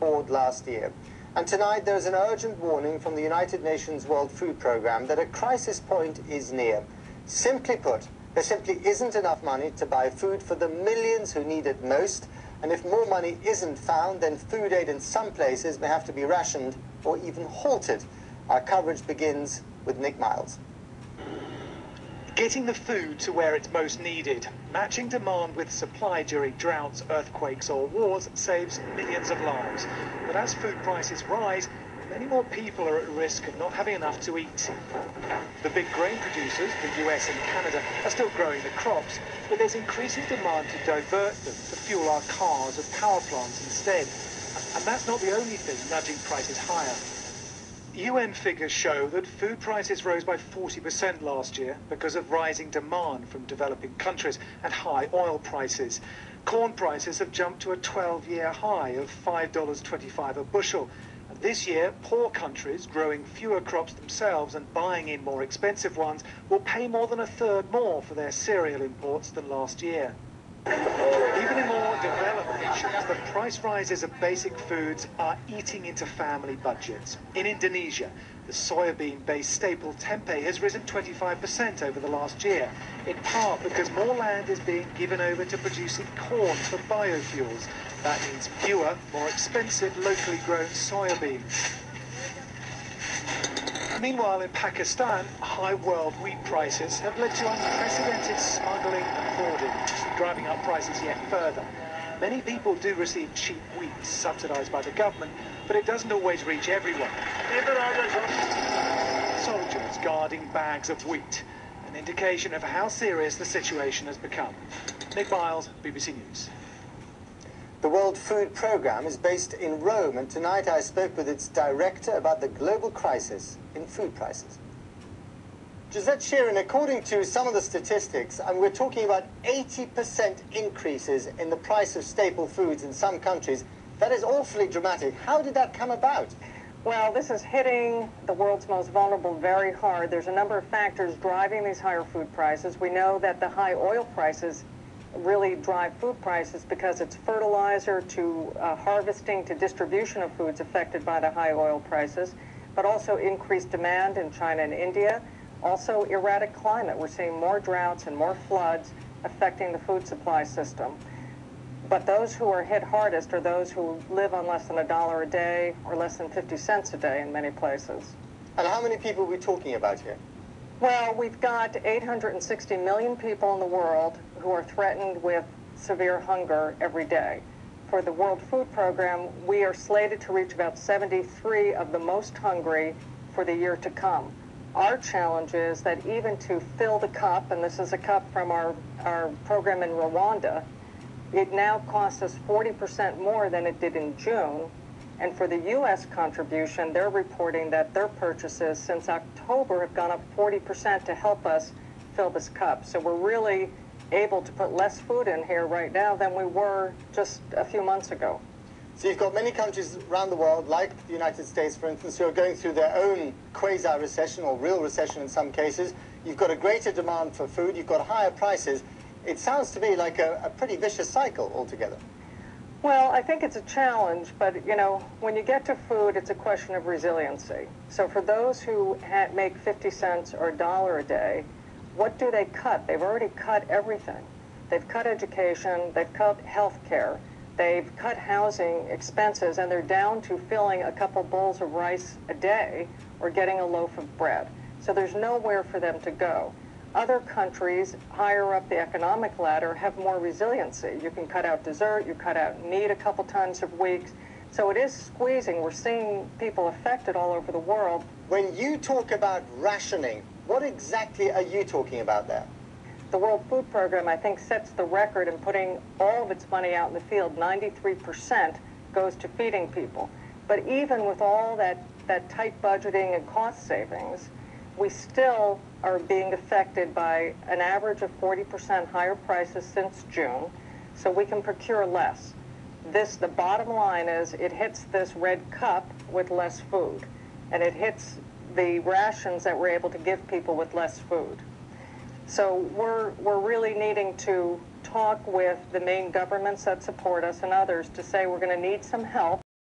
board last year. And tonight there's an urgent warning from the United Nations World Food Programme that a crisis point is near. Simply put, there simply isn't enough money to buy food for the millions who need it most, and if more money isn't found, then food aid in some places may have to be rationed or even halted. Our coverage begins with Nick Miles. Getting the food to where it's most needed, matching demand with supply during droughts, earthquakes or wars saves millions of lives. But as food prices rise, many more people are at risk of not having enough to eat. The big grain producers, the US and Canada, are still growing the crops, but there's increasing demand to divert them to fuel our cars or power plants instead. And that's not the only thing nudging prices higher. UN figures show that food prices rose by 40% last year because of rising demand from developing countries and high oil prices. Corn prices have jumped to a 12-year high of $5.25 a bushel. And this year, poor countries growing fewer crops themselves and buying in more expensive ones will pay more than a third more for their cereal imports than last year. Even in more developed nations, the price rises of basic foods are eating into family budgets. In Indonesia, the soybean-based staple tempeh has risen 25% over the last year, in part because more land is being given over to producing corn for biofuels. That means fewer, more expensive, locally grown soybeans. Meanwhile, in Pakistan, high world wheat prices have led to unprecedented smuggling and hoarding, driving up prices yet further. Many people do receive cheap wheat subsidised by the government, but it doesn't always reach everyone. Soldiers guarding bags of wheat, an indication of how serious the situation has become. Nick Miles, BBC News. The World Food Programme is based in Rome, and tonight I spoke with its director about the global crisis in food prices. Gisette Sheeran, according to some of the statistics, and we're talking about 80% increases in the price of staple foods in some countries. That is awfully dramatic. How did that come about? Well, this is hitting the world's most vulnerable very hard. There's a number of factors driving these higher food prices. We know that the high oil prices really drive food prices because it's fertilizer to harvesting to distribution of foods affected by the high oil prices, but also increased demand in China and India. Also erratic climate. We're seeing more droughts and more floods affecting the food supply system. But those who are hit hardest are those who live on less than $1 a day or less than 50 cents a day in many places. And how many people are we talking about here? Well, we've got 860 million people in the world who are threatened with severe hunger every day. For the World Food Programme, we are slated to reach about 73 of the most hungry for the year to come. Our challenge is that even to fill the cup, and this is a cup from our program in Rwanda, it now costs us 40% more than it did in June. And for the U.S. contribution, they're reporting that their purchases since October have gone up 40% to help us fill this cup. So we're really able to put less food in here right now than we were just a few months ago. So you've got many countries around the world, like the United States, for instance, who are going through their own quasi-recession or real recession in some cases. You've got a greater demand for food. You've got higher prices. It sounds to me like a pretty vicious cycle altogether. Well, I think it's a challenge, but, you know, when you get to food, it's a question of resiliency. So for those who make 50 cents or $1 a day, what do they cut? They've already cut everything. They've cut education, they've cut health care, they've cut housing expenses, and they're down to filling a couple bowls of rice a day or getting a loaf of bread. So there's nowhere for them to go. Other countries higher up the economic ladder have more resiliency. You can cut out dessert, you cut out meat a couple times a week. So it is squeezing. We're seeing people affected all over the world. When you talk about rationing, what exactly are you talking about there? The World Food Programme, I think, sets the record in putting all of its money out in the field. 93% goes to feeding people. But even with all that tight budgeting and cost savings, we still are being affected by an average of 40% higher prices since June, so we can procure less. The bottom line is it hits this red cup with less food, and it hits the rations that we're able to give people with less food. So we're really needing to talk with the main governments that support us and others to say we're going to need some help